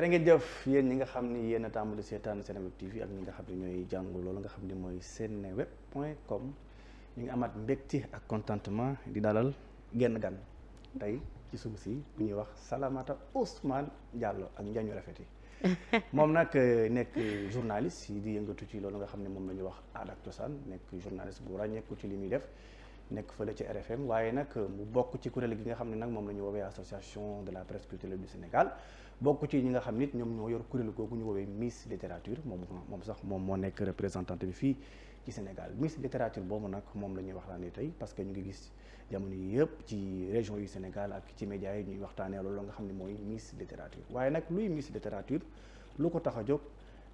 jërë ngeen jëf yéen ñi nga xam ni yéen a tàmbali seetaan Seneweb TV ak ñi nga xam ne ñooy jàngu loolu nga xam ne mooy seneweb.com ñu ngi amaat mbégte ak contentement di dalal genn gan tey ci suba si bu ñuy wax Salamata Ousmane Diallo ak Njañu Rafet yi moom nag nekk journaliste yi di yëngatu ci loolu nga xam ne moom la ñuy wax aada ak cosaan nekk journaliste bu ràññeeku ci li muy def nekk fële ci RFM waaye nag mu bokk ci kuréel gi nga xam ne nag moom la ñu woowee association de la presse culturelle du Sénégal bokk ci ñi nga xam nit ñoom ñoo yor kuréel googu ñu woowee Miss Littérature moom sax moom moo nekk représentante bi fii ci Sénégal Miss Littérature boobu nag moom la ñuy waxtaanee tey parce que ñu ngi gis jamono yi yëpp ci région yu Sénégal ak ci médias yi ñuy waxtaanee loolu nga xam ne mooy Miss Littérature waaye nag luy Miss Littérature lu ko tax a jóg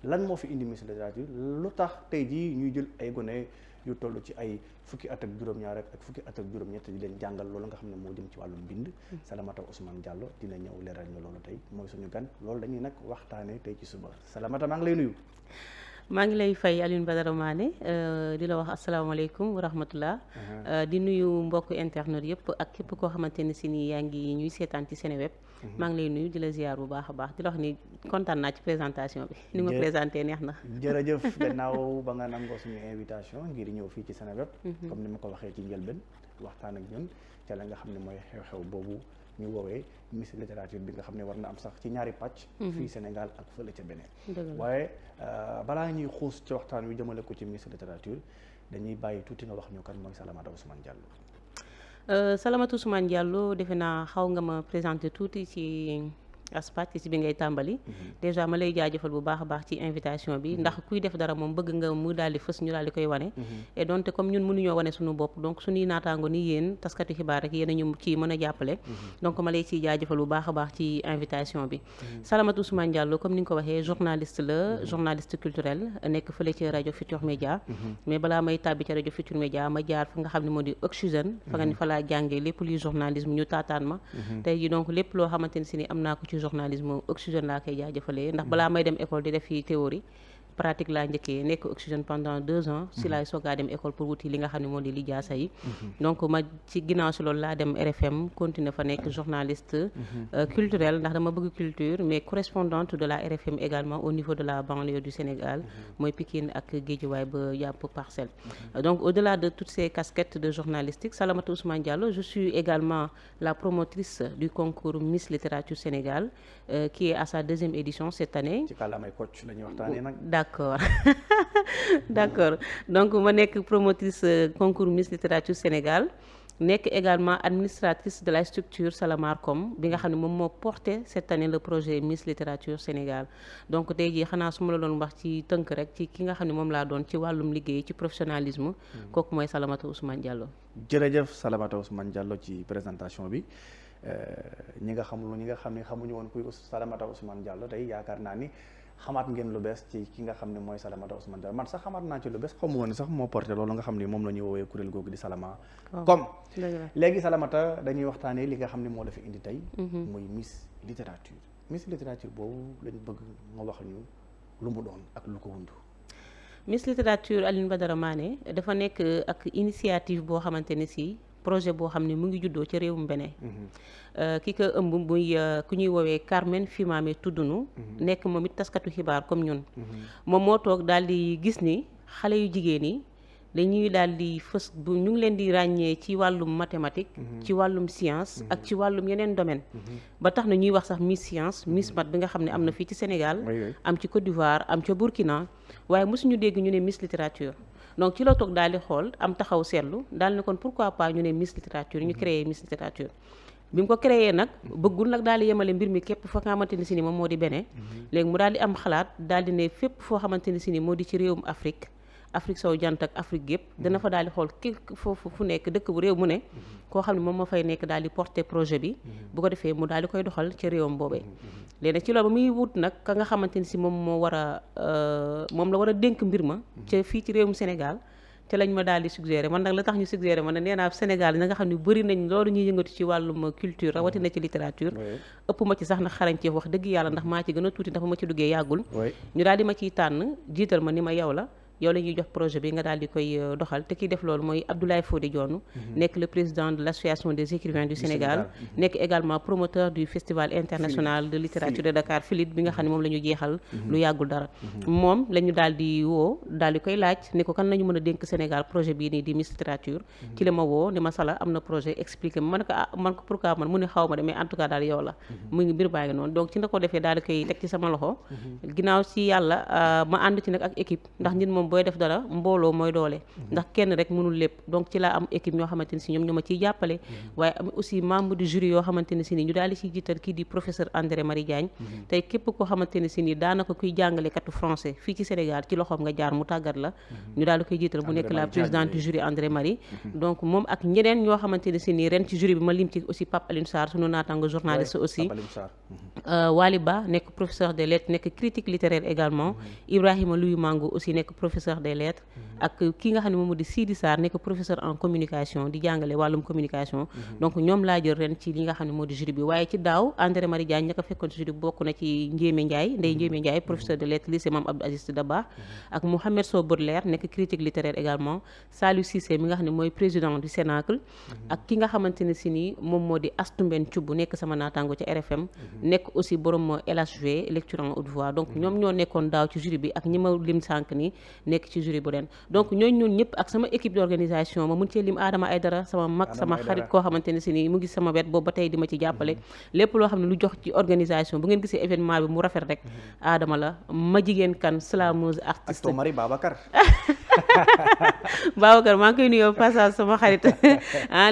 lan moo fi indi Miss Littérature lu tax tey jii ñuy jël ay gone yu toll ci ay fukki at ak juróom-ñaar ak fukki at ak juróom-ñett di leen jàngal loolu nga xam ne moo jëm ci wàllum bind Salamata Ousmane Diallo dina ñëw leeral ñu loolu tey mooy suñu gan loolu dañuy nag waxtaane tey ci suba Salamata maa ngi lay nuyu. maa ngi lay fay Alioune Badara Mané di la wax asalaamaaleykum wa rahmatullah di nuyu mbokk internet yëpp ak képp koo xamante ne si nii yaa ngi ñuy seetaan ci Seneweb maa ngi lay nuyu di la ziar bu baax a baax di la wax ni kontaan naa ci présentation bi ni ma présenté neex na jërëjëf gannaaw ba nga nangoo suñu invitation ngir ñëw fii ci Seneweb comme ni ma ko waxee ci njëlbeen waxtaan ak ñun ca la nga xam ne mooy xew-xew boobu ñu woowee Miss Littérature bi nga xam ne war na am sax ci ñaari pàcc fii Sénégal ak fële ca beneen waaye balaa ñuy xuus ci waxtaan wi jëmale ko ci Miss Littérature dañuy bàyyi tuuti nga wax ñu kan mooy Salamata Ousmane Diallo. Salamata Ousmane Diallo defe naa xaw nga ma présenté tuuti ci aspect ci bi ngay tàmbali déjà ma lay jaajëfal bu baax a baax ci invitation bi ndax kuy def dara moom bëgg nga mu daal di fës ñu daal di koy wane et donte comme ñun mënuñoo wane suñu bopp donc suñuy naataango ni yéen taskati xibaar rek yéen a ñu ci mën a jàppale donc ma lay ciy jaajëfal bu baax a baax ci invitation bi Salamata Ousmane Diallo comme ni nga ko waxee journaliste la journaliste culturel nekk fële ci rajo Futur Média mais balaa may tàbbi ci rajo Futur Média ma jaar fa nga xam ne moo di Oxygène fa nga ni fa laa jàngee lépp luy journalisme ñu taataan ma tey ji donc lépp loo xamante ne si ni am naa ko ci journalisme Oxygène laa koy jaajëfalee ndax balaa may dem école di def fi théorie pratique laa njëkkee nekk Oxygène pendant 2 ans si laay soogaa dem école pour wuti li nga xam ne moo di li jaasa yi donc ma ci ginnaaw si loolu laa dem RFM continuer fa nekk journaliste culturel ndax dama bëgg culture mais correspondante de la RFM également au niveau de la banlieue du Sénégal mooy Pikine ak Guédiawaye ba yàpp Parcelles donc au-delà de toutes ces casquettes de journalistique Salamata Ousmane Diallo je suis également la promotrice du concours Miss Littérature Sénégal qui est à sa 2e édition cette année. ci kàllaamay Kocc la ñuy waxtaanee nag. D'accord donc ma nekk promotrice concours Miss Littérature Sénégal nekk également administratrice de la structure Salamarcom bi nga xam ne moom moo porté cette année le projet Miss Littérature Sénégal donc tey jii xanaa su ma la doon wax ci tënk rek ci ki nga xam ne moom laa doon ci wàllum liggéey ci professionnalisme kooku mooy Salamata Ousmane Diallo. jërëjëf Salamata Ousmane Diallo ci présentation bi ñi nga xam ne xamuñu woon kuy Salamata Ousmane Diallo tey yaakaar naa ni xamaat ngeen lu bees ci ki nga xam ne mooy Salamata Ousmane Diallo man sax xamaat naa ci lu bees xamu woon ni sax moo porté loolu nga xam ne moom la ñuy woowee kuréel googu di Salama comme léegi Salamata dañuy waxtaanee li nga xam ne moo la fi indi tey muy Miss Littérature Miss Littérature boobu lañ bëgg nga wax ñu lu mu doon ak lu ko wundu. Miss Littérature Alioune Badara Mané dafa nekk ak initiative boo xamante ne si projet boo xam ne mu ngi juddoo ci réewum Bénin ki ko ëmb muy ku ñuy woowee Carmen Fimamé Tuddunu nekk moom it taskatu xibaar comme ñun moom moo toog daal di gis ni xale yu jigéen yi dañuy daal di fës bu ñu ngi leen di ràññee ci wàllum mathématique ci wàllum science ak ci wàllum yeneen domaine ba tax na ñuy wax sax Miss Science Miss Mat bi nga xam ne am na fii ci Sénégal am ci Côte d'Ivoire am ca Burkina waaye mosuñu dégg ñu ne Miss Littérature donc ci la toog daal di xool am taxaw seetlu daal ne kon pourquoi pas ñu ne Miss Littérature ñu créé Miss Littérature bi mu ko créé nag bëggul nag daal di yemale mbir mi képp fa nga xamante ni si ni moom moo di Bénin léegi mu daal di am xalaat daal di ne fépp foo xamante ni si ni moo di ci réewum Afrique sowu jant ak Afrique yëpp dana fa daal di xool foofu fu nekk dëkk bu réew mu ne koo xam ne moom moo fay nekk daal di porter projet bi bu ko defee mu daal di koy doxal ci réewam boobee léegi nag ci loolu ba muy wut nag ka nga xamante ni si moom moo war a moom la war a dénk mbir ma ca fii ci réewum Sénégal te lañ ma daal di suggéré man nag la tax ñu suggéré man nee naa Sénégal na nga xam ne bëri nañ loolu ñuy yëngatu ci wàllum culture rawatina ci littérature ëpp ma ci sax nag xarañ ci wax dëgg yàlla ndax maa ci gën a tuuti ndax ba ma ci duggee yàggul ñu daal di ma ciy tànn jiital ma ni ma yow la yow la ñuy jox projet bi nga daal di koy doxal te kiy def loolu mooy Abdoulaye Fodé Dione nekk le président de l'association des écrivains du Sénégal nekk également promoteur du festival international de littérature de Dakar FILIT bi nga xam ne moom la ñu jeexal lu yàggul dara moom la ñu daal di woo daal di koy laaj ni ko kan la ñu mën a dénk Sénégal projet bii nii di Miss Littérature ci la ma woo ni ma Sala am na projet expliqué ma ne ko man ko pourquoi man mu ne xaw ma de mais en tout cas daal yow la mu ngi mbir baa ngi noonu donc ci na ko defee daal di koy teg ci sama loxo ginnaaw ci yàlla ma ànd ci nag ak équipe ndax nit moom booy def dara mbooloo mooy doole ndax kenn rek mënul lépp donc ci laa am équipe ñoo xamante ni si ñoom ñoo ma ciy jàppale waaye am aussi membre du jury yoo xamante ne si ni ñu daal di ciy jiital kii di professeur André Marie Diagne tey képp koo xamante ne si ni daanaka kuy jàngale katu français fii ci Sénégal ci loxoom nga jaar mu tàggat la ñu daal di koy jiital mu nekk la présidente du jury André Marie donc moom ak ñeneen ñoo xamante ne si ni ren ci jury bi ma lim ci aussi Pape Alioune Sarr sunu naataango journaliste aussi Wali Ba nekk professeur des lettres nekk critique littéraire également Ibrahima Louis Mango aussi nekk professeur des lettres ak ki nga xam ne moom di Sidi Sarr nekk professeur en communication di jàngale wàllum communication donc ñoom laa jël ren ci li nga xam ne moo di jury bi waaye ci daaw André Marie Diagne ña ko fekkoon ci jury bi bokk na ci Ndiémé Ndiaye Ndeye Ndiémé Ndiaye professeur de lettres lycée Mame Abdou Aziz Dabakh ak Mouhamed Sow Baudelaire nekk critique littéraire également Saliou Cissé mi nga xam ne mooy président du Cénacle ak ki nga xamante ne si ni moom moo di Astou Mbène Thioub nekk sama naataango ci RFM nekk aussi borom LHV lecture en haute voix donc ñoom ñoo nekkoon daaw ci jury bi ak ñi ma lim sànq ni nekk ci jury bu ren donc ñooñu ñëpp ak sama équipe d'organisation ma mun cee lim Adama Aydara sama mag sama xarit koo xamante ne si ni mu ngi sama wet boobu ba tey di ma ci jàppale lépp loo xam ne lu jox ci organisation bu ngeen gisee événement bi mu rafet rek Adama la ma jigéen kan slameuse artiste ak Mari Babacar Babacar maa ngi koy nuyoo passage sama xarit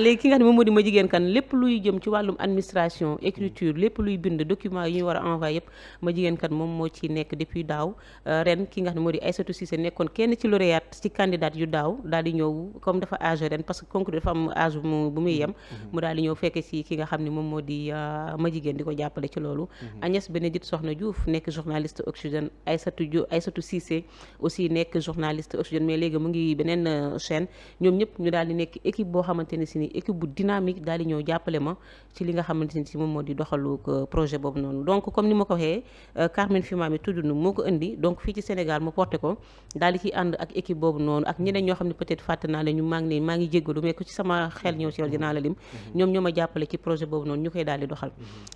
léegi ki nga xam ne moom moo di ma jigéen kan lépp luy jëm ci wàllum administration écriture lépp luy bind document yi ñuy war a envoyé yëpp ma jigéen kan moom moo ci nekk depuis daaw ren ki nga xam ne moo di Aïssatou Cissé nekkoon kenn ci lauréate ci candidat yu daaw daal di ñëw comme dafa âge ren parce que concours dafa am âge bu muy yem mu daal di ñëw fekke ci ki nga xam ne moom moo di ma jigéen di ko jàppale ci loolu Agnès Bénédicte Soxna Diouf nekk journaliste Oxygène Aïssatou Cissé aussi nekk journaliste Oxygène mais léegi mu ngi beneen chaîne ñoom ñëpp ñu daal di nekk équipe boo xamante ne si ni équipe bu dynamique daal di ñëw jàppale ma ci li nga xamante ne si moom moo di doxalu projet boobu noonu donc comme ni ma ko waxee Carmen Fima mi tudd nu moo ko indi donc fii ci Sénégal mu porté ko daal di ciy ànd ak équipe boobu noonu ak ñeneen ñoo xam ne peut-être fàtte naa la ñu maa ngi jéggalu mais ku ci sama xel ñëw ci yow dinaa la lim ñoom ñoo ma jàppale ci projet boobu noonu ñu koy daal di doxal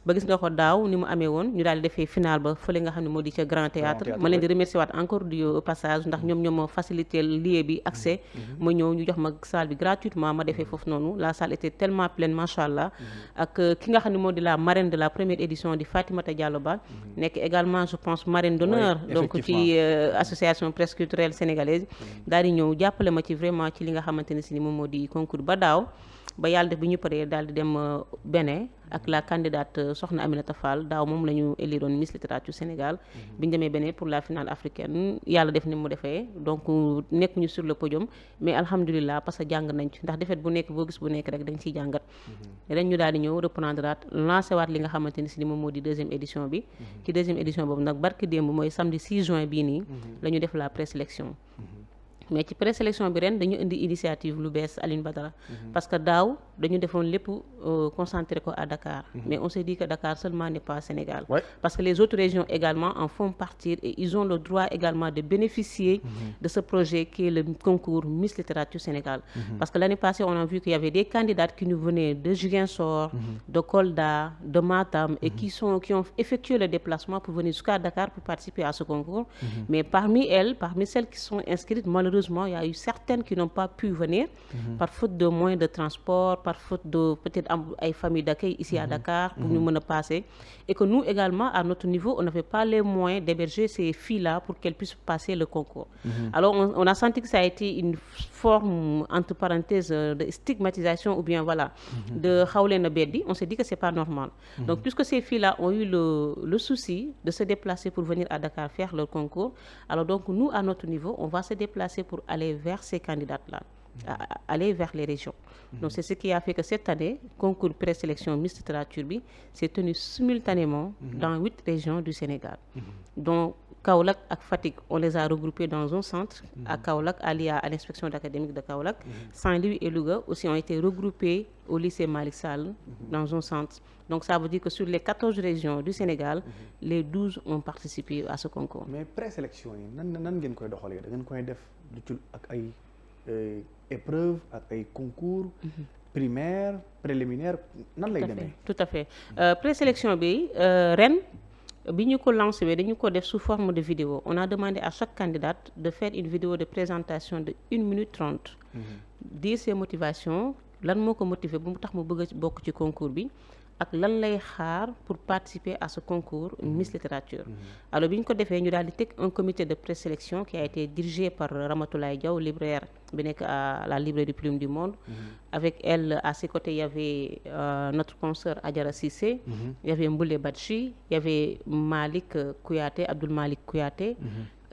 ba gis nga ko daaw ni mu amee woon ñu daal di defee final ba fële nga xam ne moo di ca Grand Théâtre ma leen di remercier waat encore du passage ndax ñoom ñoo ma facilité lieu bi accès ma ñëw ñu jox ma salle bi gratuitement ma defee foofu noonu la salle était tellement pleine macha allah ak ki nga xam ne moo di la marraine de la première édition di Fatimata Diallo Ba nekk également je pense marraine d'honneur donc ci association presse culturelle sénégalaise daal di ñëw jàppale ma ci vraiment ci li nga xamante ne si ni moom moo di concours ba daaw ba yàlla def bi ñu paree daal di dem Bénin ak la candidate Soxna Aminata Fall daaw moom la ñu éliroon Miss Littérature Sénégal bi ñu demee Bénin pour la finale africaine yàlla def ni mu defee donc nekk ñu sur le podium mais alhamdulilah parce que jàng nañ ci ndax defet bu nekk boo gis bu nekk rek dañ ciy jàngat ren ñu daal di ñëw reprendre waat lancé waat li nga xamante ni si ni moom moo di deuxième édition bi ci deuxième édition boobu nag barki démb mooy samedi 6 juin bii nii la ñu def la présélection mais ci présélection bi ren dañu indi initiative lu bees Aline Badara parce que daaw dañu defoon lépp concentré ko à Dakar mais on s'est dit que Dakar seulement n'est pas Sénégal parce que les autres régions également en font partie et ils ont le droit également de bénéficier de ce projet qui est le concours Miss Littérature Sénégal parce que l'année passée on a vu qu'il y avait des candidates qui nous venaient de Ziguinchor de Kolda de Matam et qui ont effectué le déplacement pour venir jusqu'à Dakar pour participer à ce concours mais parmi celles qui sont inscrites malheureusement il y a eu certaines qui n'ont pas pu venir par faute de moyens de transport par faute de peut-être ay familles d'accueil ici à Dakar pour ñu mën a passer et que nous également à notre niveau on n'avait pas les moyens d'héberger ces filles-là pour qu'elles puissent passer le concours alors on a senti que ça a été une forme entre parenthèses de stigmatisation ou bien voilà de xaw leen a beddi on s'est dit que c'est pas normal donc puisque ces filles-là ont eu le souci de se déplacer pour venir à Dakar faire leur concours alors donc nous à notre niveau on va se déplacer pour aller vers ces candidates-là aller vers les régions donc c'est ce qui a fait que cette année concours présélection Miss Littérature bi s'est tenu simultanément dans 8 régions du Sénégal donc Kaolack ak Fatick on les a regroupés dans un centre à Kaolack à l'inspection académique de Kaolack Saint-Louis et Louga aussi ont été regroupés au lycée Malick Sall dans un centre donc ça veut dire que sur les 14 régions du Sénégal les 12 ont participé à ce concours mais présélection yi nan ngeen koy doxalee da ngeen koy def lu ci ak ay épreuve ak ay concours primaire préliminaire nan lay demee. tout à fait présélection bi ren bi ñu ko lancé dañu ko def sous forme de vidéo. On a demandé à chaque candidate de faire une vidéo de présentation de 1 minute 30. Dire ses motivations lan moo ko motiver bu mu tax mu bëgg a bokk ci concours bi ak lan lay xaar pour participer à ce concours Miss Littérature. Alors bi ñu ko defee ñu daal di teg un comité de présélection qui a été dirigé par Ramatoulaye Diaw, libraire bi nekk à la librairie Plume du Monde. Avec elle à ses côtés il y avait notre consoeur Adjara Cissé. Il y avait Mboulé Badji, il y avait Malick Kouyaté, Abdoul Malick Kouyaté.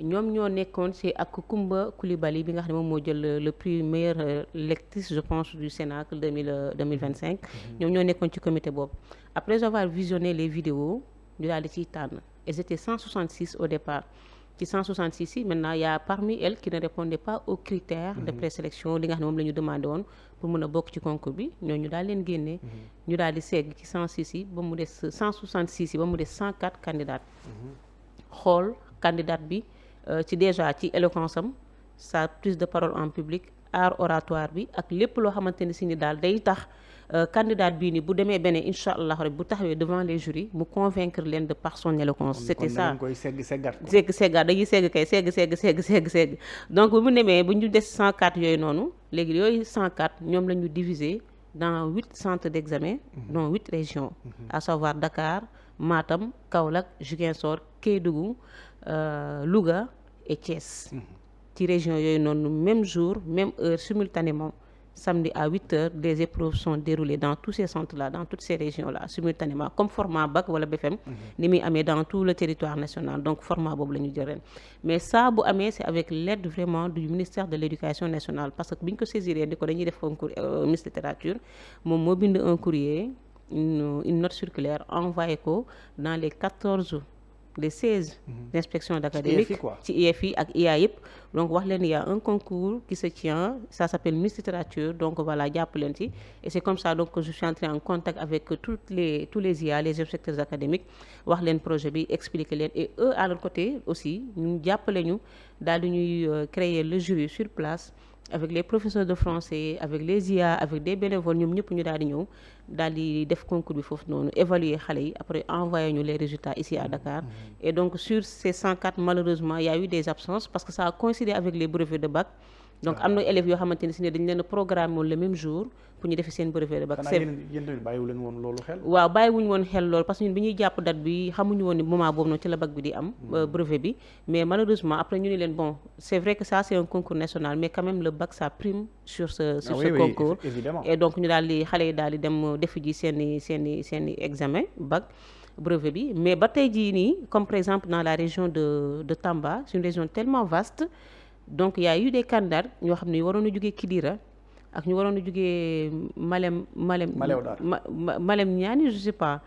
ñoom ñoo nekkoon ci ak Koumba Coulibaly bi nga xam ne moom moo jël le prix meilleure lectrice je pense du Cénacle 2025. ñoom ñoo nekkoon ci comité boobu. Après avoir visionné les vidéos ñu daal di ciy tànn elles étaient 166 au départ. Ci 166 yi maintenant y a parmi elles qui ne répondaient pas aux critères de présélection li nga xam ne moom la ñu demandé woon pour mën a bokk ci concours bi ñooñu daal leen génnee. ñu daal di segg ci 106 yi ba mu des 166 yi ba mu des 104 candidates. xool candidate bi. Ci déjà ci éloquence am sa prise de parole en public art oratoire bi ak lépp loo xamante ni si ni daal day tax candidat bii ni bu demee beneen incha allah rek bu taxawee devant les jurys mu convaincre leen de par son éloquence. C'était ça koy seggaat dañuy segg donc bu mu demee bu ñu des 104 yooyu noonu léegi yooyu 104 ñoom la ñu diviser dans 8 centres d'examen dont 8 régions à savoir Dakar, Matam, Kaolack, Ziguinchor, Kédougou, Louga et Thiès. Ci région yooyu noonu même jour même heure simultanément samedi à 8h des épreuves sont déroulées dans tous ces centres-là dans toutes ces régions-là simultanément comme format bac wala BFM ni muy amee dans tout le territoire national donc format boobu la ñu jël ren mais ça bu amee c'est avec l'aide vraiment du ministère de l'éducation nationale parce que bi ñu ko saisiree di ko dañuy def concours Miss Littérature moom moo bind un courrier une note circulaire envoyé ko dans les 16 inspections d'académique ci IEF ak IA yëpp donc wax leen il y a un concours qui se tient ça s'appelle Miss Littérature donc voilà jàpp leen ci et c'est comme ça donc que je suis entrée en contact avec tous les IA les inspecteurs académiques wax leen projet bi expliquer leen et eux à leur côté aussi ñu jàppale ñu daal di ñuy créer le jury sur place avec les professeurs de français avec les IA avec des bénévoles ñoom ñëpp ñu daal di ñëw daal di def concours bi foofu noonu évaluer xale yi après envoyer ñu les résultats ici à Dakar et donc sur ces 104 malheureusement il y a eu des absences parce que ça a coïncidé avec les brevets de bac donc am na élèves yoo xamante ne si ne dañu leen a programme woon le même jour pour ñu defi seen brevet de bac. yéen tamit bàyyiwu leen woon loolu xel. waaw bàyyiwuñu woon xel loolu parce que ñun bi ñuy jàpp date bi xamuñu woon ni moment boobu noonu ci la bac bi di am brevet bi mais malheureusement après ñu ni leen bon c'est vrai que ça c'est un concours national mais quand même le bac ça prime sur ce concours évidemment. Et donc ñu daal di xale yi daal di dem defi ji seeni examen bac brevet bi mais ba tey jii nii comme par exemple dans la région de Tamba c'est une région tellement vaste donc il y a eu des candidats ñoo xam ne waroon a jógee Kidira ak ñu waroon a jógee Malem Niani je sais pas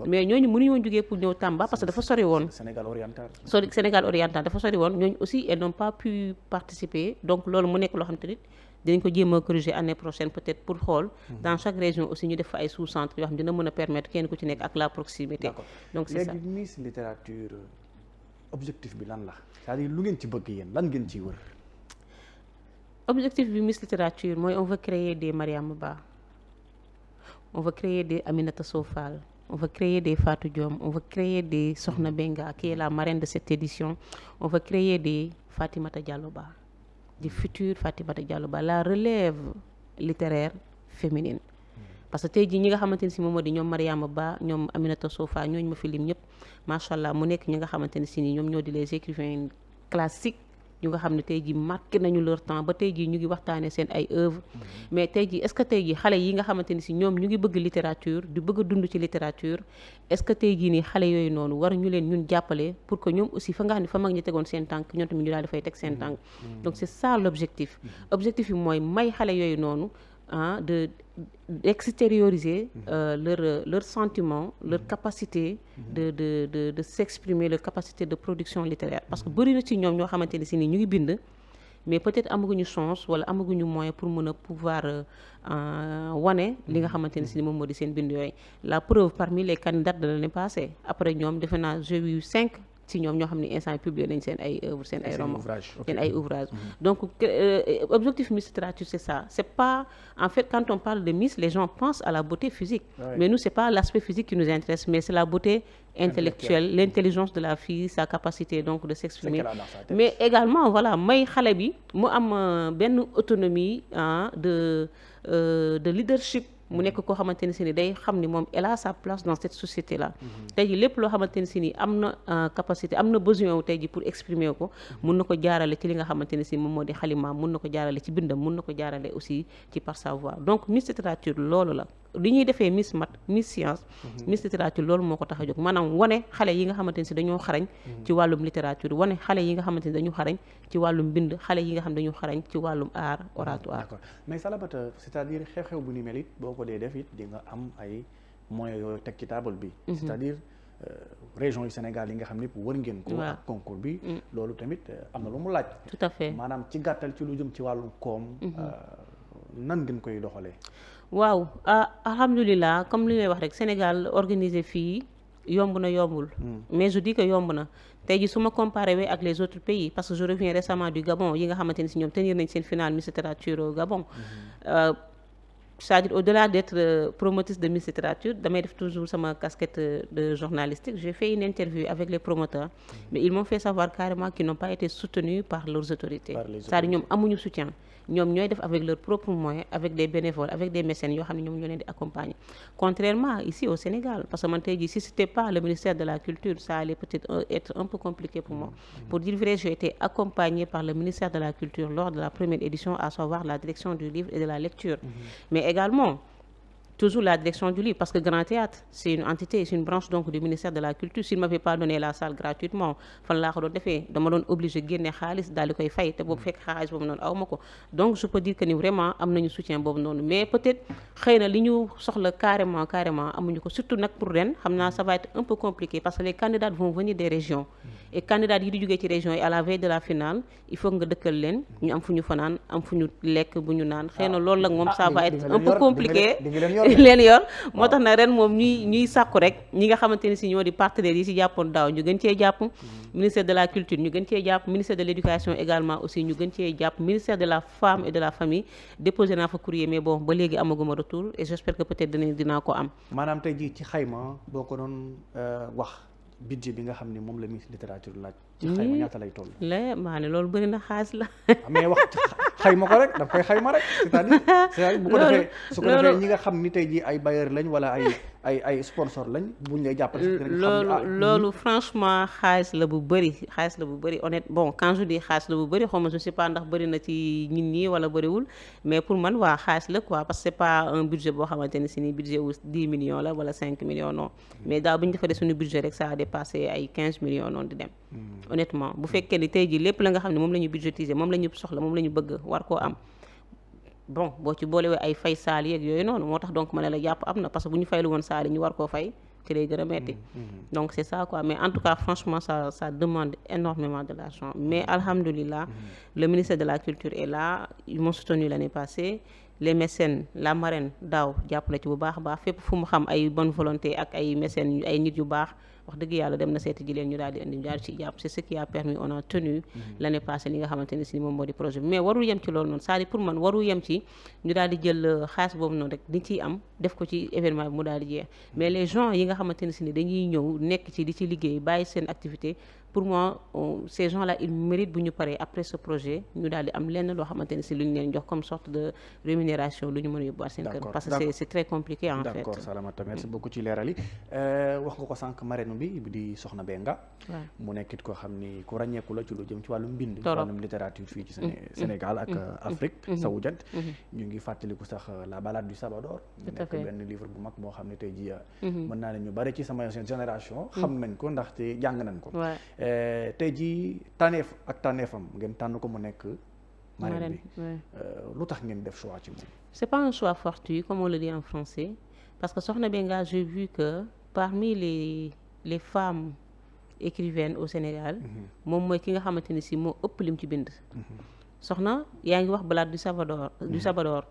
mais ñooñu mënuñu woon jógee pour ñëw Tamba parce que dafa sori woon Sénégal oriental dafa sori woon ñooñu aussi elles n'ont pas pu participer donc loolu mu nekk loo xam te nit dinañ ko jéem a corriger année prochaine peut-être pour xool dans chaque région aussi ñu def fa ay sous-centres yoo xam dina mën a permettre kenn ku ci nekk ak la proximité. D'accord. Donc c'est ça. léegi Miss Littérature objectif bi lan la c'est-à-dire lu ngeen ci bëgg yéen lan ngeen ciy wër. Objectif bi Miss Littérature mooy on veut créer des Mariama Ba on veut créer des Aminata Sow Fall on veut créer des Fatou Diom on veut créer des Sokhna Benga qui est la marraine de cette édition on veut créer des Fatimata Diallo Ba des futures Fatimata Diallo Ba la relève littéraire féminine parce que tey jii ñi nga xamante ni si moom moo di ñoom Mariama Ba ñoom Aminata Sow Fall ñooñu ma fi lim ñëpp macha allah mu nekk ñi nga xamante ne si ni ñoom ñoo di les écrivains classiques ñu nga xam ne tey jii marqué nañu leur temps ba tey jii ñu ngi waxtaanee seen ay œuvres mais tey jii est-ce que tey jii xale yi nga xamante ni si ñoom ñu ngi bëgg littérature di bëgg a dund ci littérature est-ce que tey jii nii xale yooyu noonu war ñu leen ñun jàppale pour que ñoom aussi fa nga xam ne fa mag ñi tegoon seen tànk ñoom tamit ñu daal dafay teg seen tànk donc c'est ça l'objectif objectif bi mooy may xale yooyu noonu d'extérioriser leurs sentiments leur capacité de s'exprimer leur capacité de production littéraire parce que bëri na ci ñoom ñoo xamante ne si ni ñu ngi bind mais peut-être amaguñu chance wala amaguñu moyen pour mën a pouvoir wane li nga xamante ne si ni moom moo di seen bind yooyu la preuve parmi les candidats de l'année passée après ñoom defe naa j'ai eu 5 si ñoom ñoo xam ne instant publié nañ seen ay œuvres seen ay romans seen ay ouvrages Mhm. donc objectif Miss Littérature c'est ça c'est pas en fait quand on parle de Miss les gens pensent à la beauté physique Ouais. mais nous c'est pas l'aspect physique qui nous intéresse mais c'est la beauté intellectuelle l'intelligence de la fille sa capacité donc de C'est s'exprimer qu'elle a dans sa tête. mais également voilà may xale bi mu am benn autonomie de leadership mu nekk koo xamante ne si ni day xam ni moom elle a sa place dans cette société là tey ji lépp loo xamante ne si ni am na capacité am na besoin wu tey ji pour exprimer ko mun na ko jaarale ci li nga xamante ne si moom moo di xalimaam mun na ko jaarale ci bindam mun na ko jaarale aussi ci par sa voix donc Miss Littérature loolu la li ñuy defee Miss Math Miss Science Miss Littérature loolu moo ko tax a jóg maanaam wane xale yi nga xamante ne si dañoo xarañ ci wàllum littérature wane xale yi nga xamante ne dañu xarañ ci wàllum bind xale yi nga xam dañu xarañ ci wàllum art oratoire. D'accord mais Salamata c'est-à-dire xew-xew bu ni mel it boo ko dee def it di nga am ay moyens yooyu teg ci table bi. c'est-à-dire région yu Sénégal yi nga xam ne wër ngeen ko. ak concours bi. loolu tamit am na lu mu laaj. tout à fait maanaam ci gàttal ci lu jëm ci wàllum koom. nan ngeen koy doxalee. waaw alhamdulilah comme li ngay wax rek Sénégal organisé fii yomb na yombul. mais je dis que yomb na. tey ji su ma comparé wee ak les autres pays parce que je reviens récemment du Gabon yi nga xamante ni si ñoom tenir nañ seen finale Miss Littérature au Gabon c'est-à-dire au-delà d'être promotrice de Miss Littérature damay def toujours sama casquette de journalistique j'ai fait une interview avec les promoteurs mais ils m'ont fait savoir carrément qu'ils n'ont pas été soutenus par leurs autorités c'est-à-dire ñoom amuñu soutien ñoom ñooy def avec leurs propres moyens avec des bénévoles avec des mécènes yoo xam ne ñoom ñoo leen di accompagner contrairement ici au Sénégal parce que man tey jii si c'était pas le ministère de la culture ça allait peut-être être un peu compliqué pour moi pour dire vrai j'ai été accompagnée par le ministère de la culture lors de la première édition à savoir la direction du livre et de la lecture mais également toujours la direction du livre parce que Grand Théâtre c'est une entité c'est une branche donc du ministère de la culture s'il m'avait pas donné la salle gratuitement fan laa ko doon defee dama doon obligé génne xaalis daal di koy fay te boobu fekk xaalis boobu noonu aw ma ko donc je peux dire que ni vraiment am nañu soutien boobu noonu mais peut-être xëy na li ñu soxla carrément amuñu ko surtout nag pour ren xam naa ça va être un peu compliqué parce que les candidats vont venir des régions et candidats yi di jógee ci régions yi à la veille de la finale il faut nga dëkkal leen ñu am fu ñu fanaan am fu ñu lekk bu ñu naan xëy na loolu nag moom ça va être un peu compliqué leen yor moo tax na ren moom ñuy sàkku rek ñi nga xamante ni si ñoo di partenaires yi si jàppoon daaw ñu gën cee jàpp ministère de la culture ñu gën cee jàpp ministère de l'éducation également aussi ñu gën cee jàpp ministère de la femme et de la famille déposé naa fa courrier mais bon ba léegi amaguma retour et j'espère que peut-être dinaa ko am maanaam tey jii ci xayma boo ko doon wax budget bi nga xam ne moom la Miss Littérature laaj ci xayma ñaata lay toll la maa ne loolu bëri na xaalis la mais wax xayma ko rek da koy xayma rek c'est-à-dire bu ko defee su ko defee ñi nga xam ni tey jii ay bailleurs lañ wala ay sponsor lañ buñ lay jàppale loolu franchement xaalis la bu bëri honnête bon quand je dis xaalis la bu bëri xaw ma je sais pas ndax bëri na ci nit ñi wala bëriwul mais pour man waa xaalis la quoi parce que c'est pas un budget boo xamante ne si ni budget wu 10 millions la wala 5 millions non mais daaw bu ñu defaree suñu budget rek ça a dépassé ay 15 millions noonu di dem honnêtement bu fekkee ni tey jii lépp la nga xam ne moom la ñu budgétiser moom la ñu soxla moom la ñu bëgg war koo am bon boo ci boolewee ay fay saal yeeg yooyu noonu moo tax donc ma ne la jàpp am na parce que bu ñu faylu woon saal yi ñu war koo fay ci lay gën a metti donc c'est ça quoi mais en tout cas franchement ça demande énormément de l'argent mais alhamdoulilah le ministère de la culture est là ils m'ont soutenu l'année passée les mécènes la marraine daaw jàpp na ci bu baax a baax fépp fu mu xam ay bonne volonté ak ay mécènes ay nit yu baax wax dëgg yàlla dem na seeti ji leen ñu daal di indi daal ci jàpp c'est ce qui a permis on a tenu l'année passée li nga xamante ne si moom moo di projet bi mais warul yem ci loolu noonu c'est-à-dire pour man warul yem ci ñu daal di jël xaalis boobu noonu rek di ciy am def ko ci événement bi mu daal di jeex mais les gens yi nga xamante ne si ni dañuy ñëw nekk ci di ci liggéey bàyyi seen activité pour moi ces gens-là ils méritent bu ñu paree après ce projet ñu daal di am lenn loo xamante ne si lu ñu leen jox comme sorte de rémunération lu ñu mën a yóbbuwaat seen kër parce que c'est très compliqué en fait. D'accord Salamata merci beaucoup ci leeral yi wax nga ko sànq marraine bi di Soxna Benga mu nekkit koo xam ni ku ràññeeku la ci lu jëm ci wàllum mbind wàllum littérature fii ci Sénégal ak Afrique sowu jant ñu ngi fàttaliku sax la balade du Sabador mu nekk benn livre bu mag moo xam ne tey ji mën naa ne ñu bari ci sama génération xam nañ ko ndaxte jàng nañ ko tey jii tànneef ak tànneefam ngeen tànn ko mu nekk marraine bi lu tax ngeen def choix ci moom c'est pas un choix fortuit comme on le dit en français parce que Soxna Benga j'ai vu que parmi les femmes écrivaines au Sénégal moom mooy ki nga xamante ni si moo ëpp lim ci bind soxna yaa ngi wax Balade du Sabador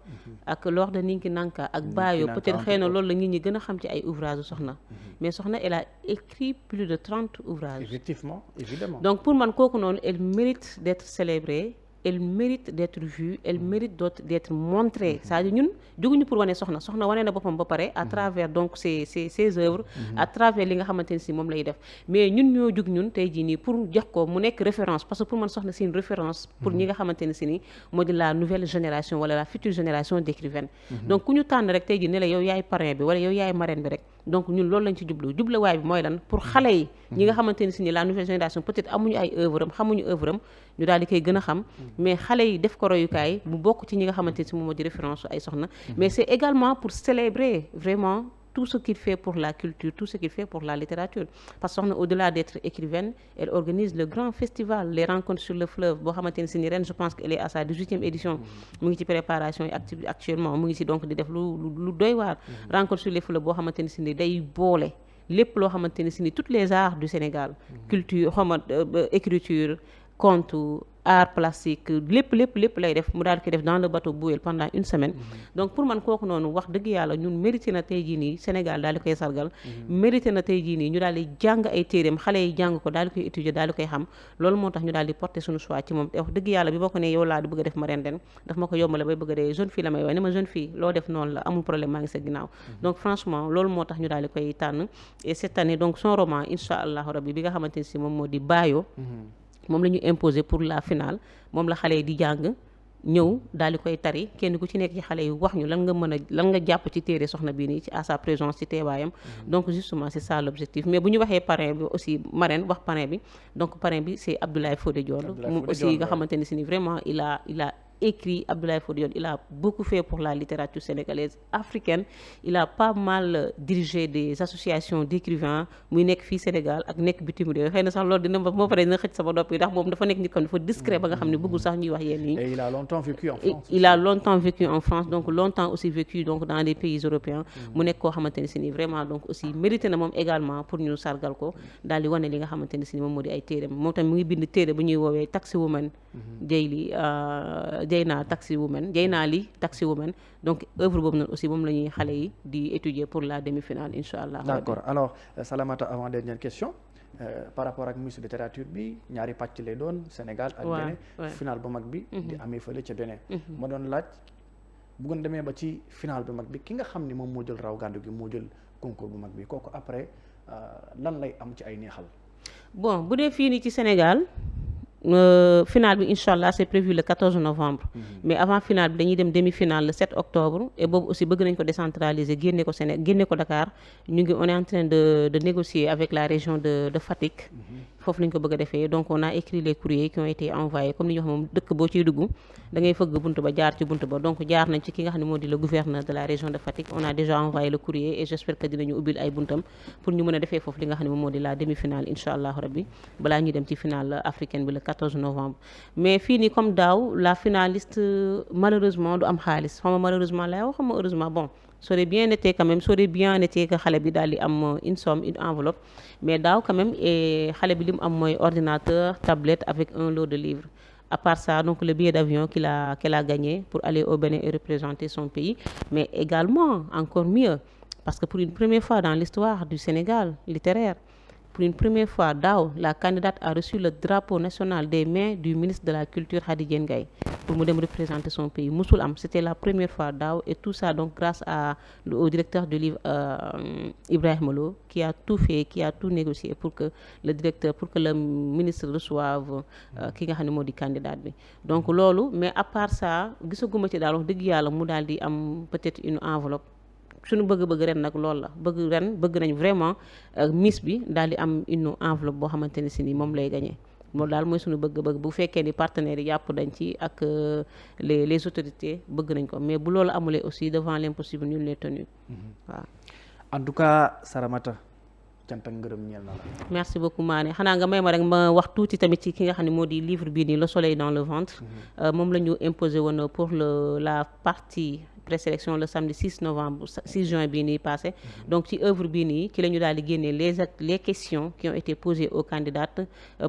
ak Lord de Ninki Nanka ak Bayo peut-être xëy na loolu la nit ñi gën a xam ci ay ouvrages soxna mais soxna elle a écrit plus de 30 ouvrages. Effectivement, évidemment. Donc pour man kooku noonu elle mérite d'être célébrée, elle mérite d'être vue, elle mérite d'être montrée. C'est-à-dire ñun jóguñu pour wane soxna wane na boppam ba pare à travers donc ses œuvres, à travers li nga xamante ne si moom lay def, mais ñun ñoo jug ñun tey jii nii pour jox ko mu nekk référence, parce que pour man soxna c'est une référence pour ñi nga xamante ne si ni moo di la nouvelle génération wala la future génération d'écrivaines. Donc ku ñu tànn rek tey jii ne la yow yaay parrain bi wala yow yaay marraine bi rek, donc ñun loolu lañ ci jubluwaay bi mooy lan pour xale yi ñi nga xamante ne si ni la nouvelle génération peut-être amuñu ay œuvre am xamuñu œuvre am ñu daal di koy gën a xam, mais xale yi def ko royukaay mu bokk ci ñi nga xamante ne si moom moo di référence ay soxna, mais c'est également pour célébrer vraiment tout ce qu'il fait pour la culture, tout ce qu'il fait pour la littérature, parce que soxna au-delà d'être écrivaine, elle organise le grand festival les rencontres sur le fleuve boo xamante ne si ni ren je pense qu'elle est à sa 18e édition, mu ngi ci préparation yi actuellement mu ngi si donc di def lu doy waar, rencontre sur les fleuves boo xamante ne si ni day boole lépp loo xamante ne si ni toutes les arts du Sénégal, culture écriture, conte, art plastique, lépp lay def mu daal di koy def dans le bateau Bouel pendant une semaine. Donc pour man kooku noonu wax dëgg yàlla ñun mérité na tey jii nii Sénégal daal di koy sargal, mérité na tey jii nii ñu daal di jàng ay téeréem xale yi jàng ko daal di koy étudier daal di koy xam, loolu moo tax ñu daal di porter suñu choix ci moom. te wax dëgg yàlla bi boo ko ne yow laa di bëgg a def marraine ren daf ma ko yombale bay bëgg a dee jeune fille la may wax ne ma jeune fille loo def noonu la amul problème maa ngi sa ginnaaw. Donc franchement loolu moo tax ñu daal di koy tànn, et cette année donc son roman incha allahu rabbi bi nga xamante ne si moom moo di Bayo moom la ñu imposé pour la finale, moom la xale yi di jàng ñëw daal di koy tari, kenn ku ci nekk ci xale yi wax ñu lan nga jàpp ci téere soxna bii nii ci à sa présence ci teewaayam. Donc justement c'est ça l'objectif. Mais bu ñu waxee parrain bi aussi marraine wax parrain bi, donc parrain bi c'est Abdoulaye Fodé Dione, moom aussi nga xamante ne si ni vraiment il a écrit, Abdoulaye Fodé Dione il a beaucoup fait pour la littérature sénégalaise africaine, il a pas mal dirigé des associations d'écrivains muy nekk fii Sénégal ak nekk bitim réew, xëy na sax loolu dina moo pare dina xëcc sama dopp yi ndax moom dafa nekk nit kon dafa discret ba nga xam ne bëggul sax ñuy wax yenn yi. Et il a longtemps vécu en France. Il a longtemps vécu en France, donc longtemps aussi vécu donc dans les pays européens, mu nekk koo xamante ne si ni vraiment donc aussi mérité na moom également pour ñu sargal ko daal di wane li nga xamante ne si ni moom moo di ay téereem. Moom tamit mu ngi bind téere bu ñuy woowee Taxi Woman Jeyna Taxi Woman, donc œuvre boobu noonu aussi moom la ñuy xale yi di étudier pour la demi-finale incha allah. D'accord. Alors Salamata, avant dernière question, par rapport ak Miss littérature bi ñaari pàcc lay doon Sénégal ak Bénin, final bu mag bi di amee fële ca Bénin. ma doon laaj bu ngeen demee ba ci final bu mag bi ki nga xam ni moom moo jël raw gàddu gi moo jël concours bu mag bi kooku après lan lay am ci ay neexal. Bon bu dee fii nii ci Sénégal finale bi incha allah c'est prévu le 14 novembre. Mais avant finale bi dañuy dem demi-finale le 7 octobre, et boobu aussi bëgg nañ ko décentraliser génne ko Dakar. On est en train de négocier avec la région de Fatick. Foofu lañ ko bëgg a defee, donc on a écrit les courriers qui ont été envoyés, comme ni ñu wax moom dëkk boo ciy dugg da ngay fëgg buntu ba jaar ci buntu ba, donc jaar nañ ci ki nga xam ne moo di le gouverneur de la région de Fatick. On a déjà envoyé le courrier et j'espère que dinañu ubbil ay buntam pour ñu mën a defee foofu li nga xam ne moom moo di la demi-finale incha allah rabbi balaa ñuy dem ci finale africaine bi le 14 novembre. Mais fii nii comme daaw la finaliste malheureusement du am xaalis, xam nga malheureusement lay wax, xam nga heureusement bon. Ça aurait bien été que xale bi daal di am une somme, une enveloppe, mais daaw quand même xale bi li mu am mooy ordinateur, tablette avec un lot de livres. À part ça, donc le billet d'avion qu'elle a gagné pour aller au Bénin et représenter son pays, mais également encore mieux parce que pour une première fois dans l'histoire du Sénégal littéraire, pour une première fois daaw la candidate a reçu le drapeau national des mains du ministre de la Culture Khady Diène Gaye pour mu dem représenter son pays. Musul am, c'était la première fois daaw, et tout ça donc grâce au directeur du livre Ibrahima Lo qui a tout fait, qui a tout négocié pour que le ministre reçoive ki nga xam ne moo di candidat bi. Donc loolu, mais à part ça gisaguma ci daal wax dëgg yàlla mu daal di am peut-être une enveloppe. Suñu bëgg ren nag loolu la bëgg nañ vraiment Miss bi daal di am une enveloppe boo xamante ne si ni moom lay gagné. Loolu daal mooy suñu bëgg bu fekkee ni partenaires yi jàpp dañ ci ak les autorités bëgg nañ ko, mais bu loolu amulee aussi devant l'impossible nul n'est tenu. waaw. En tout cas Saramata cant ak ngërëm ñeel na la. Merci beaucoup Mané, xanaa nga may ma rek ma wax tuuti tamit ci ki nga xam ne moo di livre bii nii Le Soleil dans le ventre. Moom la ñu imposé woon pour la partie présélection le samedi 6 juin bii nii passé. Donc ci œuvre bii nii ci la ñu daal di génnee les questions qui ont été posées aux candidates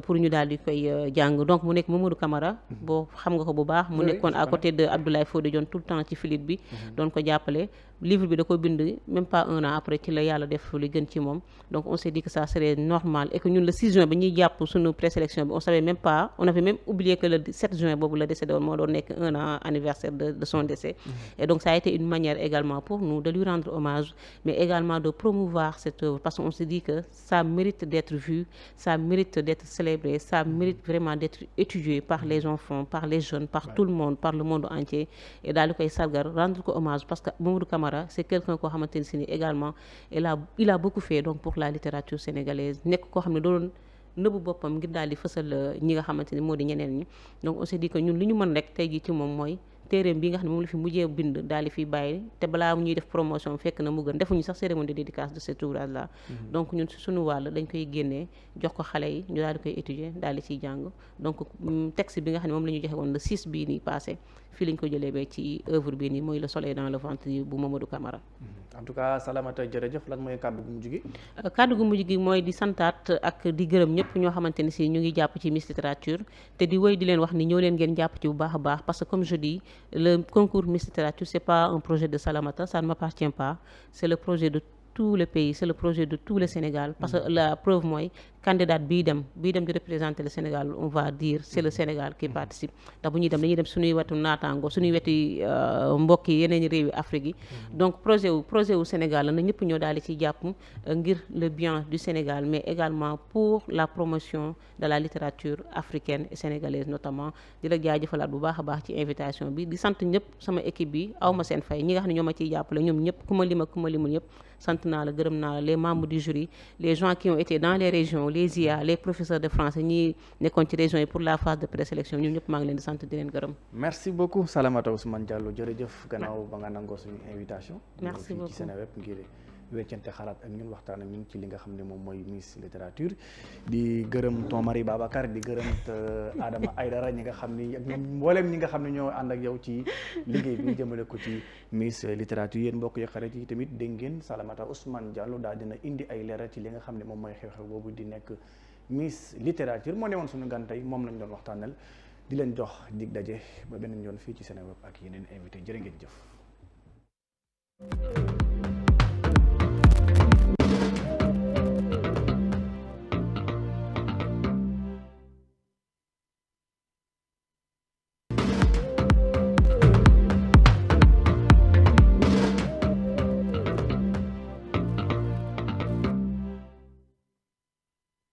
pour ñu daal di koy jàng. Donc mu nekk Mamadou Camara boo xam nga ko bu baax, mu nekkoon à côté de Abdoulaye Fodé Dionne tout le temps ci filit bi doon ko jàppale. Livre bi da ko bind même pas 1 an après ci la yàlla def li gën ci moom. Donc on s'est dit que ça serait normal et que ñun le 6 juin ba ñuy jàpp suñu présélection bi on savait même pas, on avait même oublié que le 7 juin boobu la décédé woon moo doon nekk 1 an anniversaire de son décès. Et donc ça a été une manière également pour nous de lui rendre hommage, mais également de promouvoir cette œuvre, parce qu'on se dit que ça mérite d'être vu, ça mérite d'être célébré, ça mérite vraiment d'être étudié par les enfants, par les jeunes, par tout le monde, par le monde entier. Et daal di koy sargal, rendre ko hommage, parce que Mamadou Camara c'est quelqu'un koo xamante ne si ni également il a beaucoup fait donc pour la littérature sénégalaise, nekk koo xam ne doon nëbbu boppam ngir daal di fësal ñi nga xamante ni moo di ñeneen ñi. Donc on s'est dit que ñun li ñu mën rek tey jii ci moom mooy téeréem bi nga xam ne moom la fi mujjee bind daal di fiy bàyyi, te balaa ñuy def promotion fekk na mu gën, defuñu sax cérémonie de dédicace de cet ouvrage là. Donc ñun suñu wàll dañ koy génnee jox ko xale yi ñu daal di koy étudier daal di ciy jàng. Donc texte bi nga xam ne moom la ñu joxe woon le 6 bii nii passé fii lañ ko jëlee ba ci œuvre bii nii mooy Le Soleil dans le ventre bu Mamadou Camara. En tout cas Salamata jërëjëf. Lan mooy kàddu gu mujj gi? Kàddu gu mujj gi mooy di santaat ak di gërëm ñëpp ñoo xamante ni si ñu ngi jàpp ci Miss Littérature, te di wéy di leen wax ni ñëw leen ngeen jàpp ci bu baax a baax, parce que comme je dis le concours Miss Littérature c'est pas un projet de Salamata, ça ne m'appartient pas, c'est le projet de tout le pays, c'est le projet de tout le Sénégal, parce que la preuve mooy candidat bii dem di représenter le Sénégal, on va dire c'est le Sénégal qui participe. Ndax bu ñuy dem dañuy dem suñuy wetu naataango, suñuy weti mbokk yi yeneen réewi Afrique yi. Donc projet wu Sénégal la na ñëpp ñoo daal di ci jàpp ngir le bien du Sénégal, mais également pour la promotion de la littérature africaine et sénégalaise notamment. Di la jaajëfalaat bu baax a baax ci invitation bi, di sant ñëpp sama équipe bi, aw ma seen fay, ñi nga xam ne ñoo ma ciy jàppale ñoom ñëpp ku ma lim ak ku ma limul ñëpp sant naa la, gërëm naa la, les membres du jury, les gens qui ont été dans les régions, les IA, les professeurs de français ñi nekkoon ci régions yi pour la phase de présélection, ñun ñëpp maa ngi leen di sant di leen gërëm. Merci beaucoup Salamata Ousmane Diallo, jërëjëf gannaaw ba nga nangoo suñu invitation. Merci beaucoup ci Seneweb ngir weccante xalaat ak ñun, waxtaan ak ñun ci li nga xam ne moom mooy Miss Littérature. Di gërëm ton mari Babacar, di gërëm Adama Aïdara ñi nga xam ni ak ñoom mboolem ñi nga xam ne ñoo ànd ak yow ci liggéey bi jëmale ko ci Miss Littérature. Yéen mbokk yi xarit yi tamit dégg ngeen Salamata Ousmane Diallo daal dina indi ay leeral ci li nga xam ne moom mooy xew-xew boobu di nekk Miss Littérature. moo ne woon suñu gan tey, moom lañ doon waxtaanal. Di leen jox dig daje ba beneen yoon fii ci Seneweb ak yeneen invité. Jërë ngeen jëf.